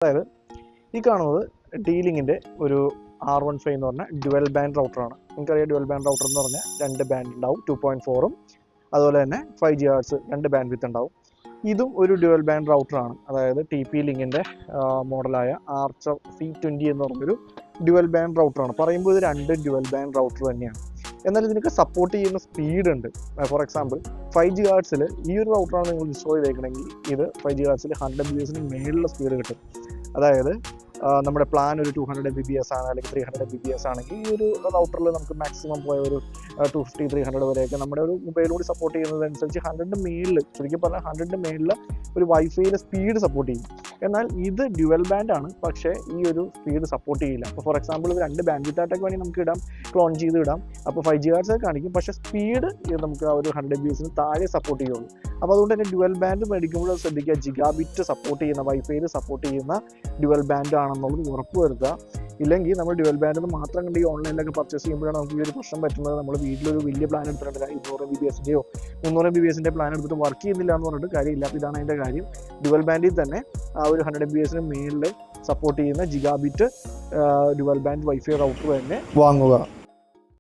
അതായത് ഈ കാണുന്നത് ഡീലിങ്ങിൻ്റെ ഒരു R15 എന്ന് പറഞ്ഞ ഡ്യുവൽ ബാൻഡ് റൗട്ടറാണ്. നിങ്ങൾക്കറിയാം ഡ്യുവൽ ബാൻഡ് റൗട്ടർ എന്ന് പറഞ്ഞാൽ 2 ബാൻഡ് ഉണ്ടാവും, 2.4ഉം അതുപോലെ തന്നെ 5 GHz 2 ബാൻഡ് വിത്ത് ഉണ്ടാവും. ഇതും ഒരു ഡ്യുവൽ ബാൻഡ് റൗട്ടറാണ്. അതായത് TP ലിങ്കിൻ്റെ മോഡലായ ആർച്ചർ C20 എന്ന് പറഞ്ഞൊരു ഡ്യുവൽ ബാൻഡ് റൗട്ടറാണ്. പറയുമ്പോൾ ഇത് 2 ഡ്യുവൽ ബാൻഡ് റൗട്ടർ തന്നെയാണ്. എന്നാൽ ഇതിനൊക്കെ സപ്പോർട്ട് ചെയ്യുന്ന സ്പീഡ് ഉണ്ട്. ഫോർ എക്സാമ്പിൾ 5 GHz ഈ ഒരു റൗട്ടറാണ് നിങ്ങൾ ഇൻസ്റ്റാൾ ചെയ്തേക്കണമെങ്കിൽ ഇത് 5 GHz 100 Mbps മേലുള്ള സ്പീഡ് കിട്ടും. അതായത് നമ്മുടെ പ്ലാൻ ഒരു 200 Mbps ആണ്, അല്ലെങ്കിൽ 300 Mbps ആണെങ്കിൽ ഈ ഒരു റൗട്ടറിൽ നമുക്ക് മാക്സിമം പോയ ഒരു 250-300 വരെയൊക്കെ നമ്മുടെ ഒരു മൊബൈലോട് സപ്പോർട്ട് ചെയ്യുന്നതനുസരിച്ച് 100 മേളിൽ, ചുരുക്കി പറഞ്ഞാൽ 100 മേളിൽ ഒരു വൈഫൈയിലെ സ്പീഡ് സപ്പോർട്ട് ചെയ്യും. എന്നാൽ ഇത് ഡ്യുവൽ ബാൻഡ് ആണ്, പക്ഷേ ഈ ഒരു സ്പീഡ് സപ്പോർട്ട് ചെയ്യില്ല. അപ്പോൾ ഫോർ എക്സാമ്പിൾ ഇത് 2 ബാൻഡ് വിത്ത് ആയിട്ടൊക്കെ വേണമെങ്കിൽ നമുക്ക് ഇടാം, ക്ലോൺ ചെയ്ത് ഇടാം. അപ്പോൾ 5 GHz കാണിക്കും, പക്ഷേ സ്പീഡ് നമുക്ക് ആ ഒരു 100 Mbps താഴെ സപ്പോർട്ട് ചെയ്യുള്ളൂ. അപ്പോൾ അതുകൊണ്ട് തന്നെ ഡ്യുവൽ ബാൻഡ് മേടിക്കുമ്പോൾ ശ്രദ്ധിക്കുക, ജിഗാബിറ്റ് സപ്പോർട്ട് ചെയ്യുന്ന, വൈഫൈയിൽ സപ്പോർട്ട് ചെയ്യുന്ന ഡ്യുവൽ ബാൻഡ് ആണെന്നുള്ളത് ഉറപ്പ് വരുത്തുക. ഇല്ലെങ്കിൽ നമ്മൾ ഡ്യുവൽ ബാൻഡ് മാത്രം കണ്ട് ഈ ഓൺലൈനിലൊക്കെ പർച്ചേസ് ചെയ്യുമ്പോഴാണ് നമുക്ക് ഈ ഒരു പ്രശ്നം പറ്റുന്നത്. നമ്മൾ വീട്ടിലൊരു വലിയ പ്ലാൻ എടുത്തിട്ടുണ്ട്, 200 Mbpsൻ്റെയോ 300 Mbpsൻ്റെ പ്ലാൻ എടുത്തിട്ട് വർക്ക് ചെയ്യുന്നില്ല എന്ന് പറഞ്ഞിട്ട് കാര്യമില്ല. അപ്പോൾ ഇതാണ് അതിൻ്റെ കാര്യം. ഡ്യുവൽ ബാൻഡിൽ തന്നെ ആ ഒരു 100 Mbps മേളിൽ സപ്പോർട്ട് ചെയ്യുന്ന gigabit dual band wifi router തന്നെ വാങ്ങുക.